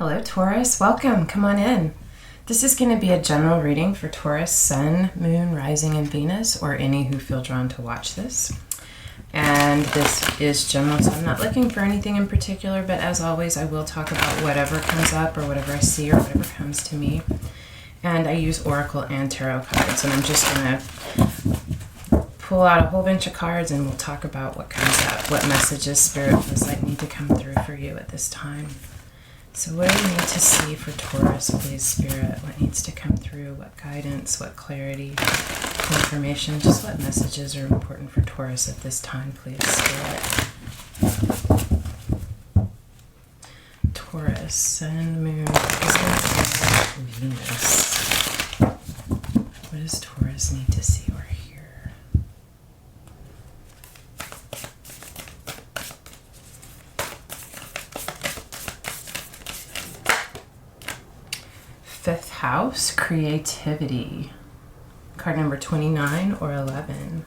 Hello Taurus, welcome, come on in. This is going to be a general reading for Taurus, Sun, Moon, Rising, and Venus, or any who feel drawn to watch this. And this is general, so I'm not looking for anything in particular, but as always I will talk about whatever comes up or whatever I see or whatever comes to me. And I use Oracle and Tarot cards, and I'm just going to pull out a whole bunch of cards and we'll talk about what comes up, what messages Spirit feels like need to come through for you at this time. So what do you need to see for Taurus, please, Spirit? What needs to come through? What guidance? What clarity? Confirmation? Just what messages are important for Taurus at this time, please, Spirit? Taurus, Sun, Moon, Venus. What does Taurus need to see or hear? Fifth house, creativity. Card number 29 or 11.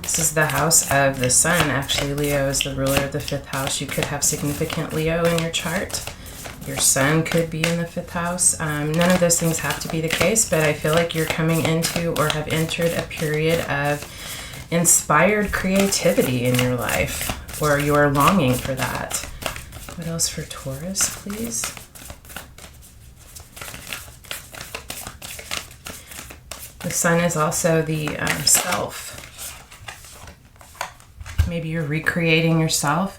This is the house of the sun. Actually, Leo is the ruler of the fifth house. You could have significant Leo in your chart. Your sun could be in the fifth house. None of those things have to be the case, but I feel like you're coming into or have entered a period of inspired creativity in your life, or you're longing for that. What else for Taurus, please? The sun is also the self. Maybe you're recreating yourself.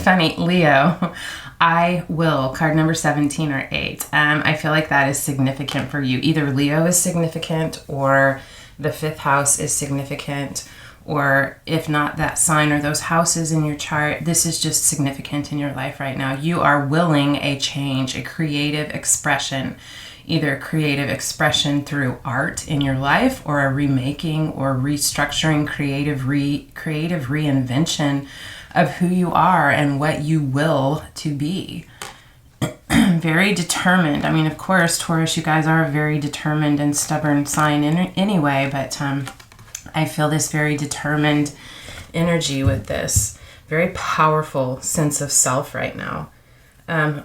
Funny, Leo, I will, card number 17 or 8. I feel like that is significant for you. Either Leo is significant or the fifth house is significant, or if not that sign or those houses in your chart, this is just significant in your life right now. You are willing a change, a creative expression. Either creative expression through art in your life, or a remaking or restructuring, creative reinvention of who you are and what you will to be. Very determined. I mean, of course, Taurus, you guys are a very determined and stubborn sign anyway, but I feel this very determined energy with this. Very powerful sense of self right now.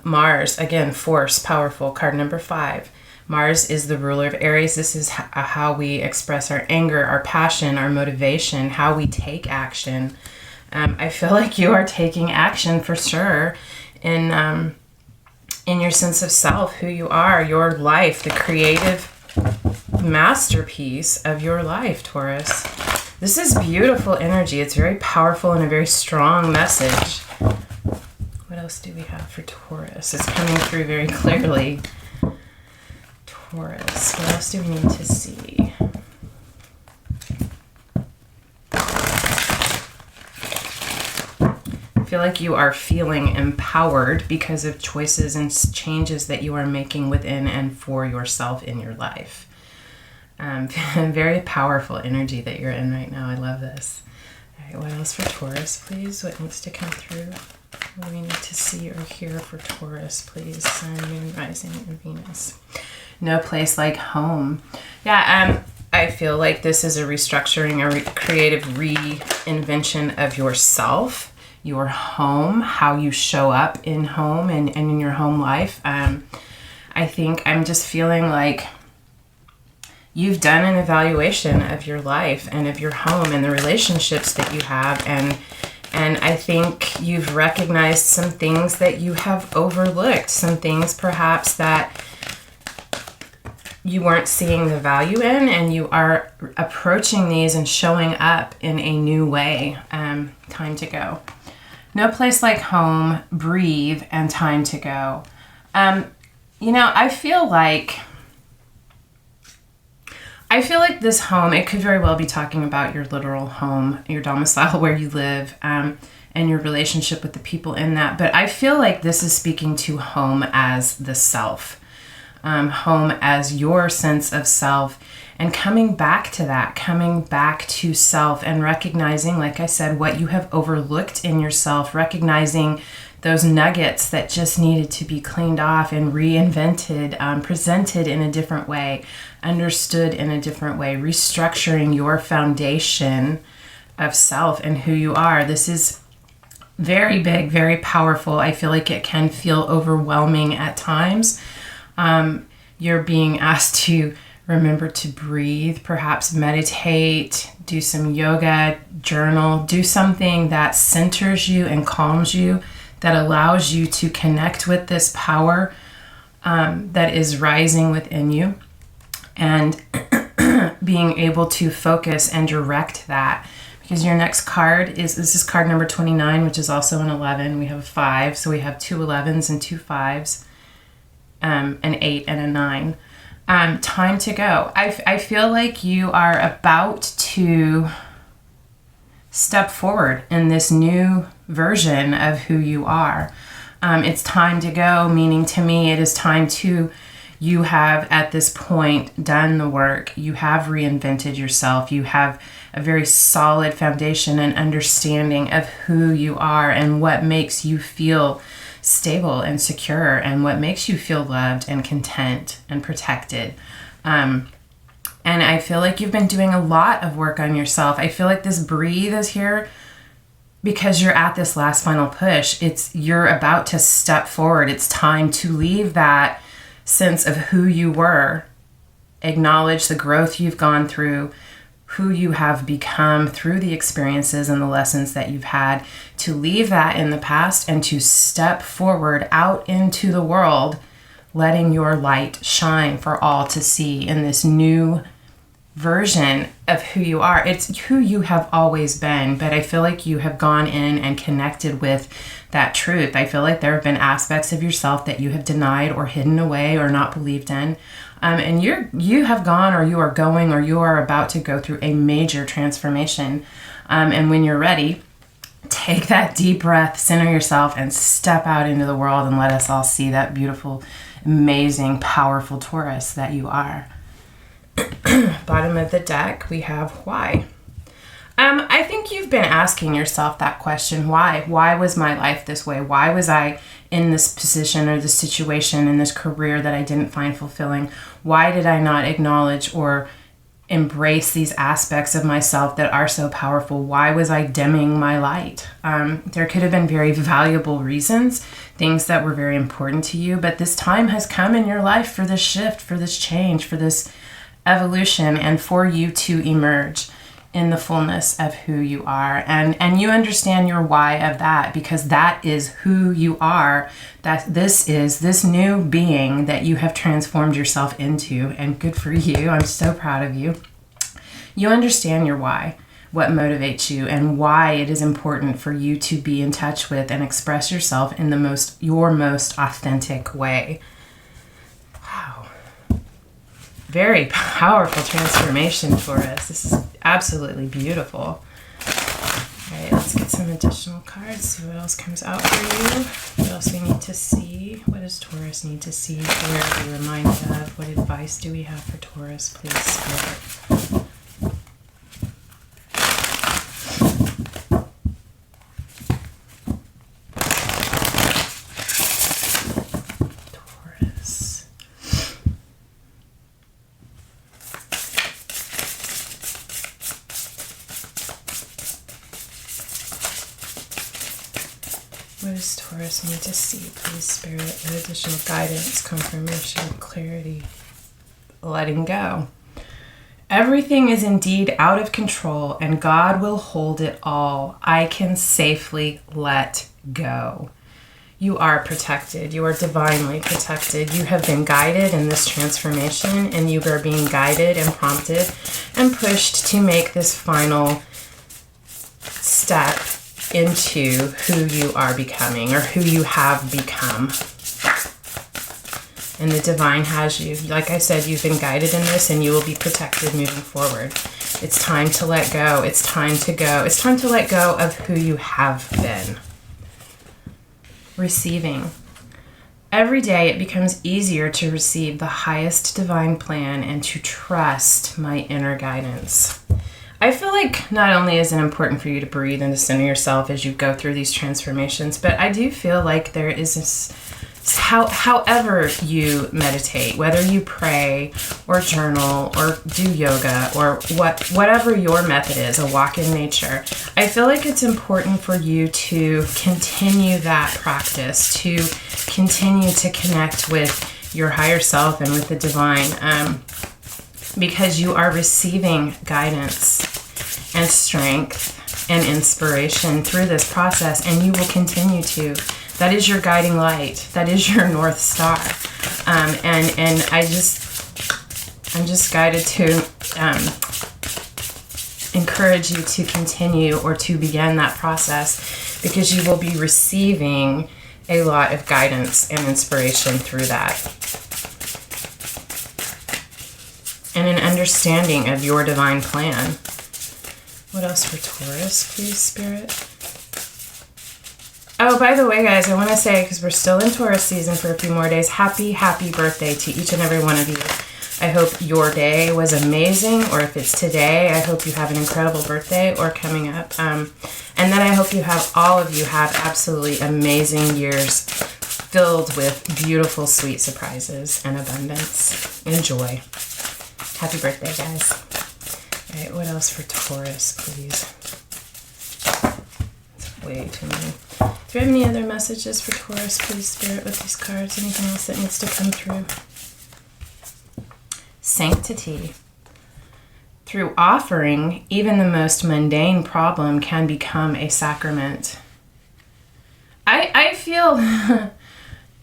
Mars, again, force, powerful, card number 5. Mars is the ruler of Aries. This is how we express our anger, our passion, our motivation, how we take action. I feel like you are taking action for sure in your sense of self, who you are, your life, the creative masterpiece of your life, Taurus. This is beautiful energy. It's very powerful and a very strong message. What else do we have for Taurus? It's coming through very clearly. Taurus, what else do we need to see? I feel like you are feeling empowered because of choices and changes that you are making within and for yourself in your life. Very powerful energy that you're in right now. I love this. All right, what else for Taurus, please? What needs to come through? What do we need to see or hear for Taurus, please? Sun, Moon, Rising, and Venus. No place like home. Yeah, I feel like this is a restructuring, a creative reinvention of yourself, your home, how you show up in home and in your home life. I think I'm just feeling like you've done an evaluation of your life and of your home and the relationships that you have, and I think you've recognized some things that you have overlooked, some things perhaps that you weren't seeing the value in, and you are approaching these and showing up in a new way. Time to go. No place like home, breathe, and time to go. I feel like this home, it could very well be talking about your literal home, your domicile where you live, and your relationship with the people in that. But I feel like this is speaking to home as the self, home as your sense of self, and coming back to that, coming back to self and recognizing, like I said, what you have overlooked in yourself, recognizing those nuggets that just needed to be cleaned off and reinvented, presented in a different way, understood in a different way, restructuring your foundation of self and who you are. This is very big, very powerful. I feel like it can feel overwhelming at times. You're being asked to remember to breathe, perhaps meditate, do some yoga, journal, do something that centers you and calms you, that allows you to connect with this power that is rising within you, and being able to focus and direct that. Because your next card this is card number 29, which is also an 11. We have a 5, so we have 2 11s and 2 5s, an 8 and a 9. Time to go. I feel like you are about to step forward in this new version of who you are. It's time to go, meaning to me, it is time to, you have at this point done the work. You have reinvented yourself. You have a very solid foundation and understanding of who you are and what makes you feel stable and secure and what makes you feel loved and content and protected. And I feel like you've been doing a lot of work on yourself. I feel like this breathe is here because you're at this last final push. You're about to step forward. It's time to leave that sense of who you were, acknowledge the growth you've gone through, who you have become through the experiences and the lessons that you've had, to leave that in the past and to step forward out into the world, letting your light shine for all to see in this new version of who you are. It's who you have always been, but I feel like you have gone in and connected with that truth. I feel like there have been aspects of yourself that you have denied or hidden away or not believed in. And you have gone, or you are going, or you are about to go through a major transformation. And when you're ready, take that deep breath, center yourself, and step out into the world and let us all see that beautiful, amazing, powerful Taurus that you are. Bottom of the deck, we have why. I think you've been asking yourself that question. Why? Why was my life this way? Why was I in this position or this situation in this career that I didn't find fulfilling? Why did I not acknowledge or embrace these aspects of myself that are so powerful? Why was I dimming my light? There could have been very valuable reasons, things that were very important to you, but this time has come in your life for this shift, for this change, for this evolution, and for you to emerge in the fullness of who you are. And you understand your why of that, because that is who you are. That this is this new being that you have transformed yourself into, and good for you. I'm so proud of you. You understand your why, what motivates you, and why it is important for you to be in touch with and express yourself in your most authentic way. Wow. Very powerful transformation for us. This is absolutely beautiful. All right, let's get some additional cards, see what else comes out for you. What else we need to see? What does Taurus need to see? Where are we reminded of? What advice do we have for Taurus, please, Spirit? What does Taurus need to see, please, Spirit? What additional guidance, confirmation, clarity, letting go. Everything is indeed out of control, and God will hold it all. I can safely let go. You are protected. You are divinely protected. You have been guided in this transformation, and you are being guided and prompted and pushed to make this final step into who you are becoming, or who you have become. And the divine has you. Like I said, you've been guided in this, and you will be protected moving forward. It's time to let go. It's time to go. It's time to let go of who you have been. Receiving. Every day it becomes easier to receive the highest divine plan and to trust my inner guidance. I feel like not only is it important for you to breathe and to center yourself as you go through these transformations, but I do feel like there is however you meditate, whether you pray or journal or do yoga or whatever your method is, a walk in nature, I feel like it's important for you to continue that practice, to continue to connect with your higher self and with the divine, because you are receiving guidance and strength and inspiration through this process, and you will continue to. That is your guiding light. That is your North Star. And I'm just guided to encourage you to continue or to begin that process, because you will be receiving a lot of guidance and inspiration through that. And an understanding of your divine plan. What else for Taurus, please, Spirit? Oh, by the way, guys, I want to say, because we're still in Taurus season for a few more days, happy birthday to each and every one of you. I hope your day was amazing, or if it's today, I hope you have an incredible birthday or coming up. And then I hope all of you have absolutely amazing years filled with beautiful, sweet surprises and abundance and joy. Happy birthday, guys. All right, what else for Taurus, please? It's way too many. Do you have any other messages for Taurus, please, Spirit, with these cards? Anything else that needs to come through? Sanctity. Through offering, even the most mundane problem can become a sacrament. I feel,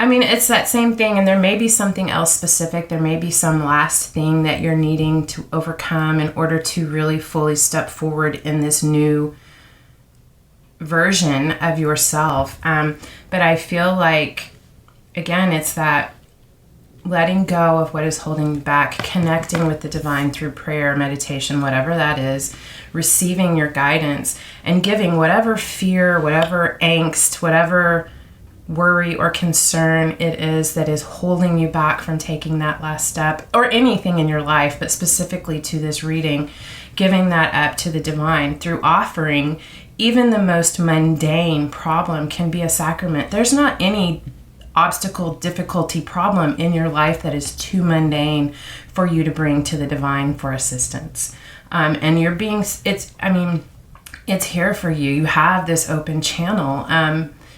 I mean, it's that same thing, and there may be something else specific. There may be some last thing that you're needing to overcome in order to really fully step forward in this new version of yourself. But I feel like, again, it's that letting go of what is holding you back, connecting with the divine through prayer, meditation, whatever that is, receiving your guidance, and giving whatever fear, whatever angst, whatever worry or concern it is that is holding you back from taking that last step, or anything in your life, but specifically to this reading, giving that up to the divine through offering. Even the most mundane problem can be a sacrament. There's not any obstacle, difficulty, problem in your life that is too mundane for you to bring to the divine for assistance. And it's here for you. You have this open channel.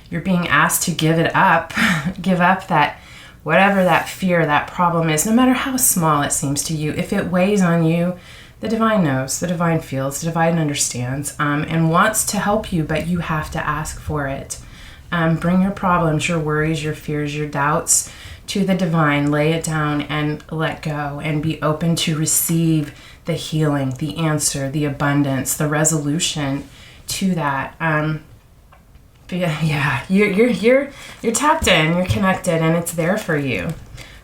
You're being asked to give it up, give up that, whatever that fear, that problem is, no matter how small it seems to you. If it weighs on you, the divine knows, the divine feels, the divine understands, and wants to help you, but you have to ask for it. Bring your problems, your worries, your fears, your doubts to the divine. Lay it down and let go, and be open to receive the healing, the answer, the abundance, the resolution to that. But yeah, you're tapped in, you're connected, and it's there for you.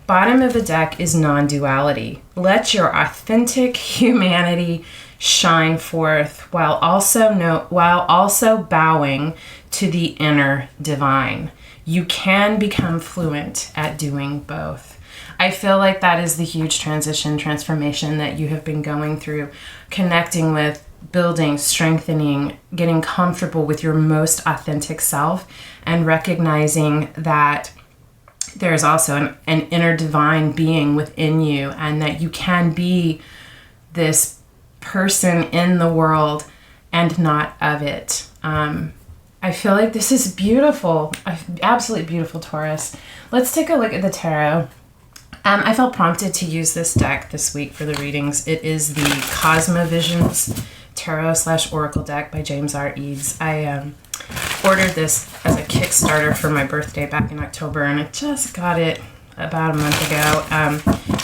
Bottom of the deck is non-duality. Let your authentic humanity shine forth while also bowing to the inner divine. You can become fluent at doing both. I feel like that is the huge transformation that you have been going through, connecting with, building, strengthening, getting comfortable with your most authentic self, and recognizing that there's also an inner divine being within you, and that you can be this person in the world and not of it. I feel like this is beautiful, absolutely beautiful, Taurus. Let's take a look at the tarot. I felt prompted to use this deck this week for the readings. It is the Cosmo Visions Tarot/Oracle deck by James R. Eads. I ordered this as a Kickstarter for my birthday back in October, and I just got it about a month ago.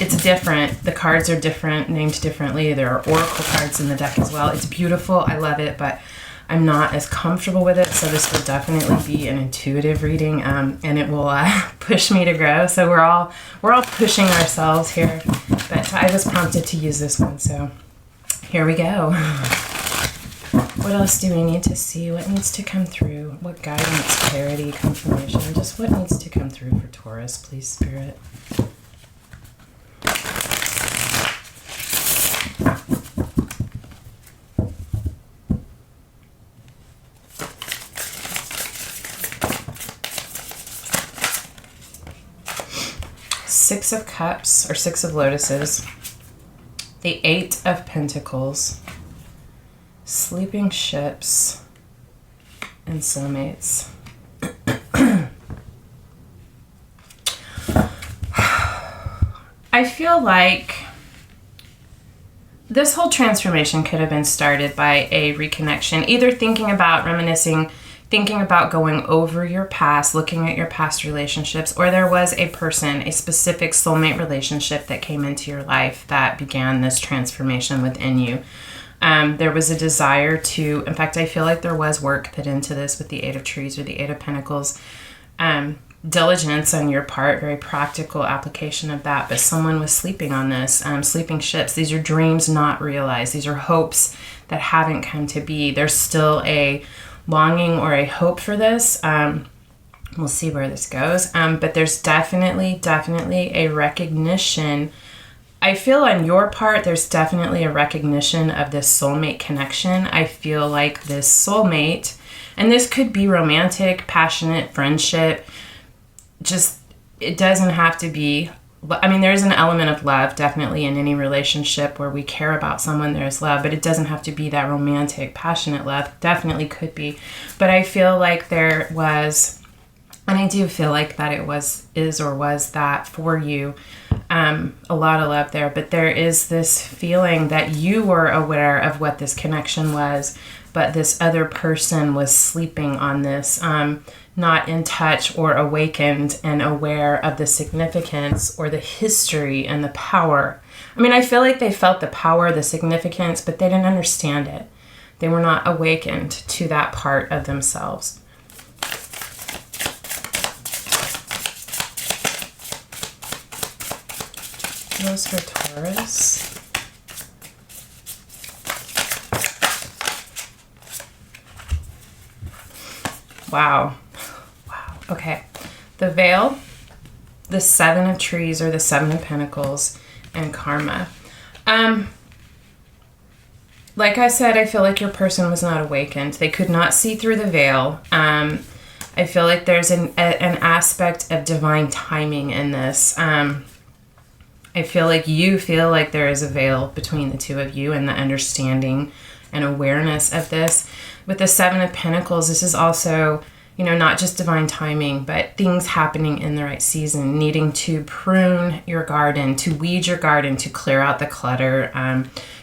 It's different. The cards are different, named differently. There are oracle cards in the deck as well. It's beautiful. I love it, but I'm not as comfortable with it, so this will definitely be an intuitive reading, and it will push me to grow. So we're all pushing ourselves here, but I was prompted to use this one, so here we go. What else do we need to see? What needs to come through? What guidance, clarity, confirmation? Just what needs to come through for Taurus, please, Spirit? Six of Cups, or Six of Lotuses, the Eight of Pentacles, sleeping ships, and soulmates. I feel like this whole transformation could have been started by a reconnection, either thinking about reminiscing, thinking about going over your past, looking at your past relationships, or there was a person, a specific soulmate relationship that came into your life that began this transformation within you. There was a desire to, in fact, I feel like there was work put into this with the Eight of Trees or the Eight of Pentacles. Diligence on your part, very practical application of that, but someone was sleeping on this, sleeping ships. These are dreams not realized. These are hopes that haven't come to be. There's still a longing or a hope for this. We'll see where this goes. But there's definitely a recognition. I feel on your part, there's definitely a recognition of this soulmate connection. I feel like this soulmate, and this could be romantic, passionate, friendship, just, it doesn't have to be, I mean, there's an element of love definitely in any relationship where we care about someone, there's love, but it doesn't have to be that romantic, passionate love. Definitely could be. But I feel like there was, and I do feel like that it was that for you, a lot of love there. But there is this feeling that you were aware of what this connection was, but this other person was sleeping on this, not in touch or awakened and aware of the significance or the history and the power. I mean, I feel like they felt the power, the significance, but they didn't understand it. They were not awakened to that part of themselves. Those for Taurus. Wow. Okay. The Veil, the Seven of Trees or the Seven of Pentacles, and Karma. Like I said, I feel like your person was not awakened. They could not see through the veil. I feel like there's an aspect of divine timing in this. I feel like you feel like there is a veil between the two of you and the understanding and awareness of this. With the Seven of Pentacles, this is also, you know, not just divine timing, but things happening in the right season, needing to prune your garden, to weed your garden, to clear out the clutter,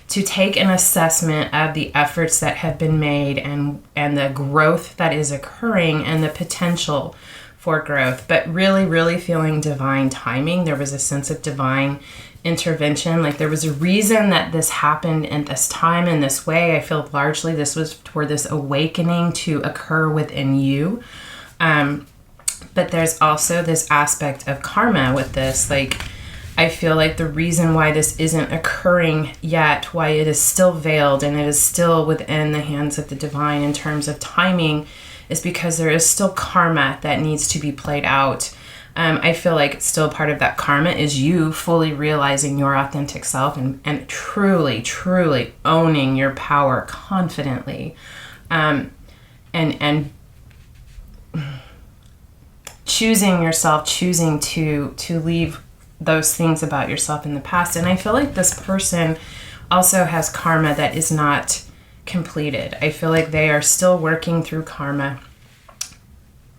to take an assessment of the efforts that have been made and the growth that is occurring and the potential for growth, but really feeling divine timing. There was a sense of divine intervention. Like there was a reason that this happened in this time in this way. I feel largely this was for this awakening to occur within you. But there's also this aspect of karma with this. Like I feel like the reason why this isn't occurring yet, why it is still veiled and it is still within the hands of the divine in terms of timing, is because there is still karma that needs to be played out. I feel like it's still part of that karma is you fully realizing your authentic self and truly owning your power confidently. And choosing yourself, choosing to leave those things about yourself in the past. And I feel like this person also has karma that is not completed. I feel like they are still working through karma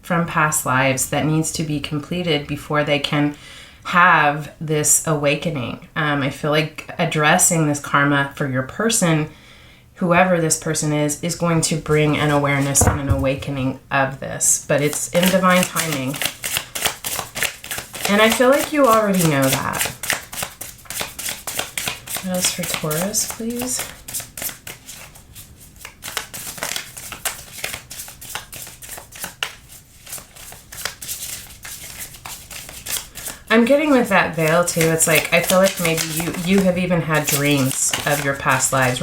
from past lives that needs to be completed before they can have this awakening. I feel like addressing this karma for your person, whoever this person is going to bring an awareness and an awakening of this, but it's in divine timing. And I feel like you already know that. What else for Taurus, please? I'm getting with that veil too. It's like, I feel like maybe you have even had dreams of your past lives,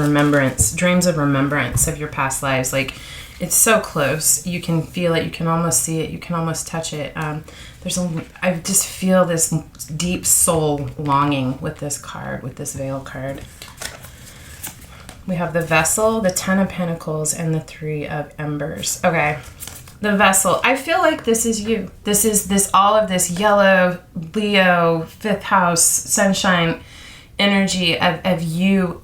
dreams of remembrance of your past lives. Like it's so close. You can feel it. You can almost see it. You can almost touch it. I just feel this deep soul longing with this card, with this veil card. We have the Vessel, the Ten of Pentacles, and the Three of Embers. Okay, the vessel. I feel like this is you. This is all of this yellow, Leo, fifth house, sunshine energy of you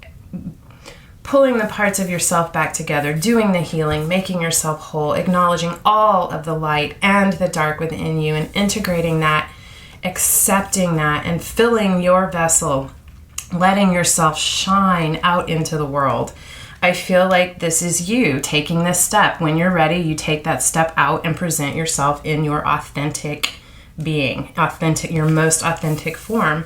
pulling the parts of yourself back together, doing the healing, making yourself whole, acknowledging all of the light and the dark within you, and integrating that, accepting that, and filling your vessel, letting yourself shine out into the world. I feel like this is you taking this step. When you're ready, you take that step out and present yourself in your authentic being, your most authentic form.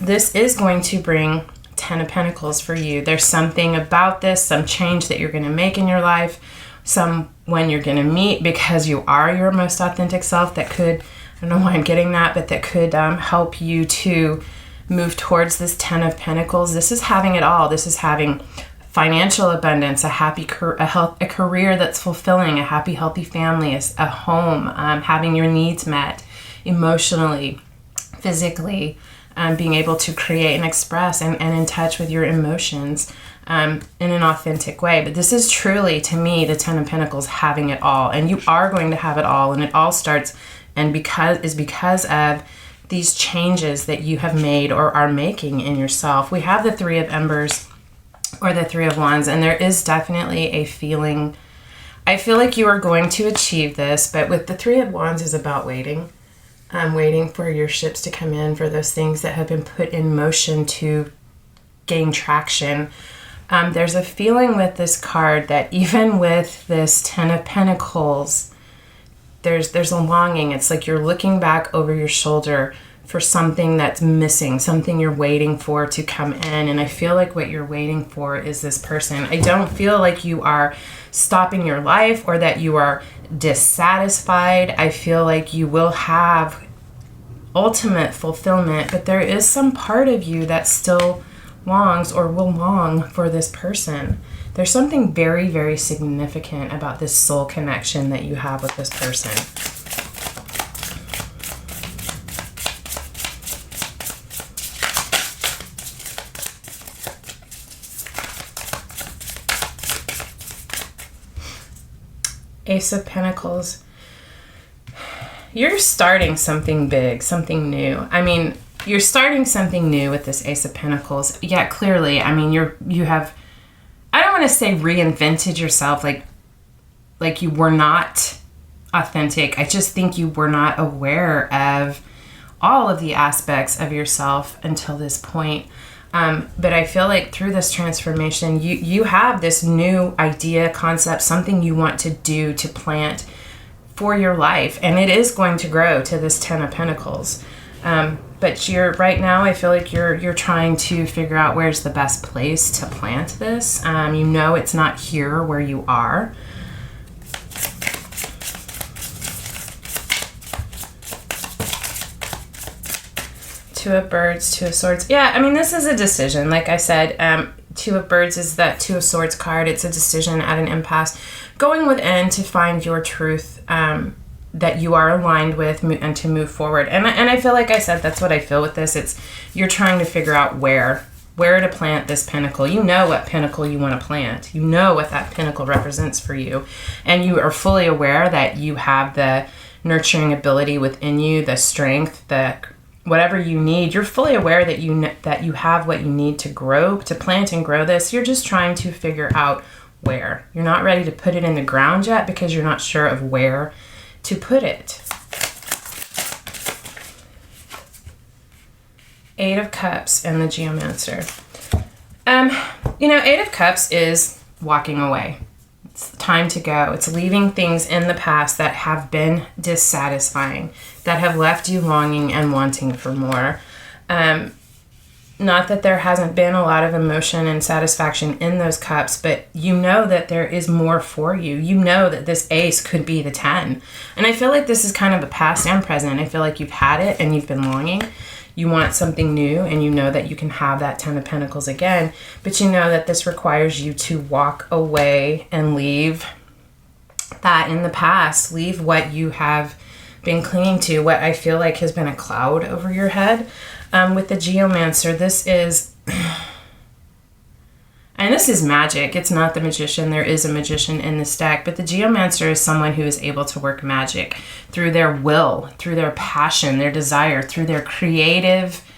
This is going to bring 10 of Pentacles for you. There's something about this, some change that you're going to make in your life, someone you're going to meet because you are your most authentic self that could, I don't know why I'm getting that, but that could help you to move towards this 10 of Pentacles. This is having it all. This is having financial abundance, a happy a career that's fulfilling, a happy, healthy family, a home, having your needs met emotionally, physically, being able to create and express and in touch with your emotions in an authentic way. But this is truly, to me, the 10 of Pentacles having it all. And you are going to have it all. And it all starts because of these changes that you have made or are making in yourself. We have the 3 of Embers or the 3 of Wands, and there is definitely a feeling, I feel like you are going to achieve this, but with the 3 of Wands is about waiting. Waiting for your ships to come in, for those things that have been put in motion to gain traction. There's a feeling with this card that even with this 10 of Pentacles, there's a longing. It's like you're looking back over your shoulder for something that's missing, something you're waiting for to come in. And I feel like what you're waiting for is this person. I don't feel like you are stopping your life or that you are dissatisfied. I feel like you will have ultimate fulfillment, but there is some part of you that still longs or will long for this person. There's something very, very significant about this soul connection that you have with this person. Ace of Pentacles. You're starting something big, something new. I mean, you're starting something new with this Ace of Pentacles. Yeah, clearly, I mean, you have, I don't want to say reinvented yourself like you were not authentic. I just think you were not aware of all of the aspects of yourself until this point. But I feel like through this transformation, you have this new idea, concept, something you want to do, to plant for your life. And it is going to grow to this 10 of Pentacles. But right now, I feel like you're trying to figure out where's the best place to plant this. You know it's not here where you are. Two of Birds, Two of Swords. Yeah, I mean, this is a decision. Like I said, Two of Birds is that Two of Swords card. It's a decision at an impasse. Going within to find your truth that you are aligned with and to move forward. And I feel like I said, that's what I feel with this. It's you're trying to figure out where to plant this pentacle. You know what pentacle you want to plant. You know what that pentacle represents for you. And you are fully aware that you have the nurturing ability within you, the strength, whatever you need. You're fully aware that you have what you need to grow, to plant and grow this. You're just trying to figure out where. You're not ready to put it in the ground yet because you're not sure of where to put it. Eight of Cups and the Geomancer. Eight of Cups is walking away. It's time to go. It's leaving things in the past that have been dissatisfying, that have left you longing and wanting for more. Not that there hasn't been a lot of emotion and satisfaction in those cups, but you know that there is more for you. You know that this ace could be the 10. And I feel like this is kind of a past and present. I feel like you've had it and you've been longing. You want something new, and you know that you can have that 10 of Pentacles again, but you know that this requires you to walk away and leave that in the past. Leave what you have been clinging to, what I feel like has been a cloud over your head. With the Geomancer, this is, and this is magic. It's not the magician. There is a magician in this deck, but the geomancer is someone who is able to work magic through their will, through their passion, their desire, through their creative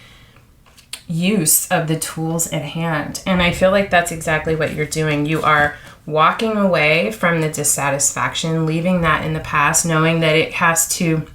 use of the tools at hand. And I feel like that's exactly what you're doing. You are walking away from the dissatisfaction, leaving that in the past, knowing that it has to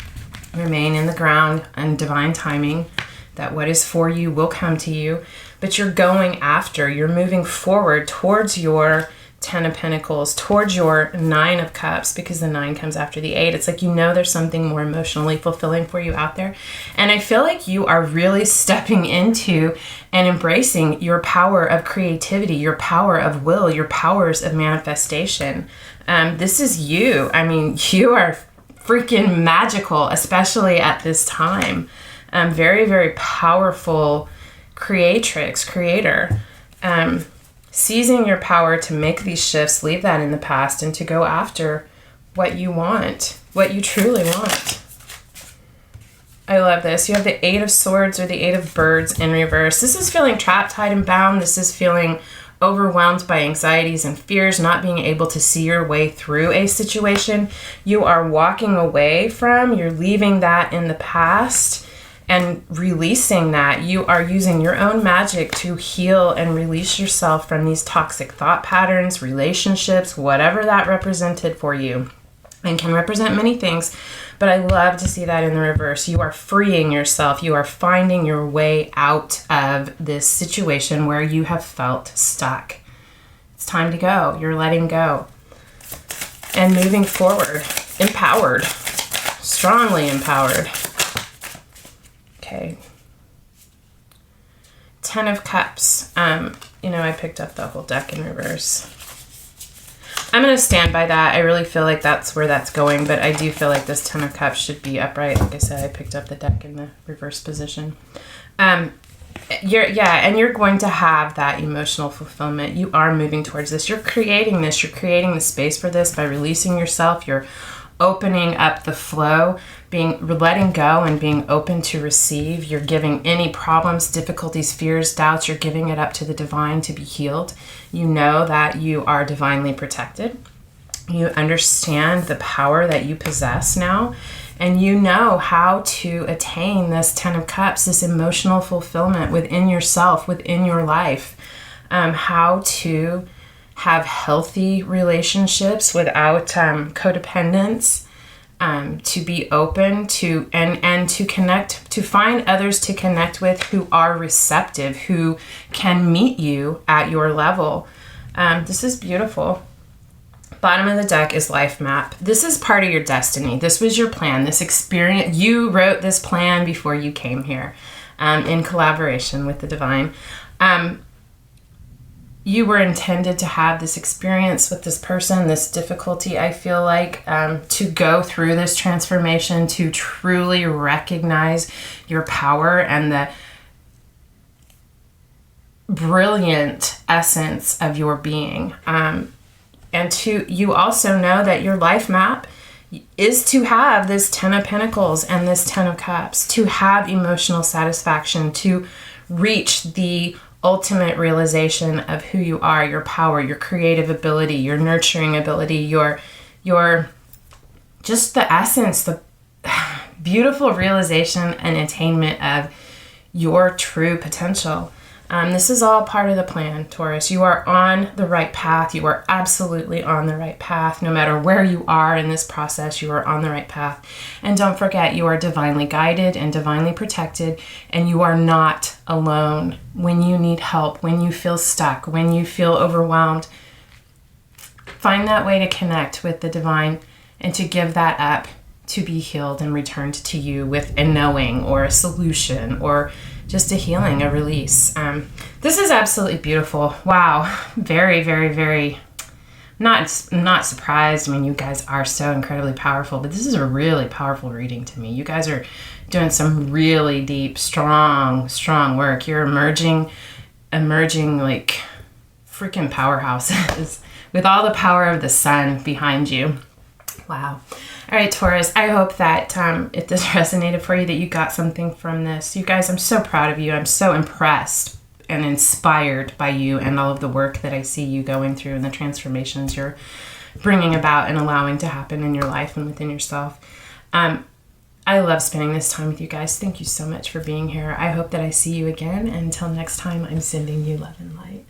remain in the ground and divine timing, that what is for you will come to you. But you're going after, you're moving forward towards your 10 of Pentacles, towards your 9 of Cups, because the 9 comes after the 8. It's like, you know, there's something more emotionally fulfilling for you out there. And I feel like you are really stepping into and embracing your power of creativity, your power of will, your powers of manifestation. This is you. I mean, you are freaking magical, especially at this time. Very, very powerful creator. Seizing your power to make these shifts, leave that in the past, and to go after what you want, what you truly want. I love this. You have the 8 of Swords or the 8 of Birds in reverse. This is feeling trapped, tied, and bound. This is feeling overwhelmed by anxieties and fears, not being able to see your way through a situation. You are walking away from, you're leaving that in the past and releasing that. You are using your own magic to heal and release yourself from these toxic thought patterns, relationships, whatever that represented for you, and can represent many things. But I love to see that in the reverse. You are freeing yourself. You are finding your way out of this situation where you have felt stuck. It's time to go. You're letting go and moving forward, empowered, strongly empowered. Okay. 10 of Cups. I picked up the whole deck in reverse. I'm going to stand by that. I really feel like that's where that's going, but I do feel like this 10 of Cups should be upright. Like I said, I picked up the deck in the reverse position. You're going to have that emotional fulfillment. You are moving towards this. You're creating this. You're creating the space for this by releasing yourself. You're opening up the flow, letting go and being open to receive. You're giving any problems, difficulties, fears, doubts, you're giving it up to the divine to be healed. You know that you are divinely protected. You understand the power that you possess now, and you know how to attain this 10 of Cups, this emotional fulfillment within yourself, within your life, how to have healthy relationships without codependence, to be open to and to connect, to find others to connect with who are receptive, who can meet you at your level. This is beautiful. Bottom of the deck is life map. This is part of your destiny. This was your plan, this experience. You wrote this plan before you came here, in collaboration with the divine. You were intended to have this experience with this person, this difficulty, I feel like, to go through this transformation, to truly recognize your power and the brilliant essence of your being. And you also know that your life map is to have this 10 of Pentacles and this 10 of Cups, to have emotional satisfaction, to reach the ultimate realization of who you are, your power, your creative ability, your nurturing ability, your just the essence, the beautiful realization and attainment of your true potential. This is all part of the plan, Taurus. You are on the right path. You are absolutely on the right path. No matter where you are in this process, you are on the right path. And don't forget, you are divinely guided and divinely protected, and you are not alone when you need help, when you feel stuck, when you feel overwhelmed. Find that way to connect with the divine and to give that up, to be healed and returned to you with a knowing or a solution or just a healing, a release. This is absolutely beautiful. Wow. Very, very, very, not surprised. I mean, you guys are so incredibly powerful, but this is a really powerful reading to me. You guys are doing some really deep, strong work. You're emerging like freaking powerhouses with all the power of the sun behind you. Wow. All right, Taurus, I hope that if this resonated for you, that you got something from this. You guys, I'm so proud of you. I'm so impressed and inspired by you and all of the work that I see you going through and the transformations you're bringing about and allowing to happen in your life and within yourself. I love spending this time with you guys. Thank you so much for being here. I hope that I see you again. And until next time, I'm sending you love and light.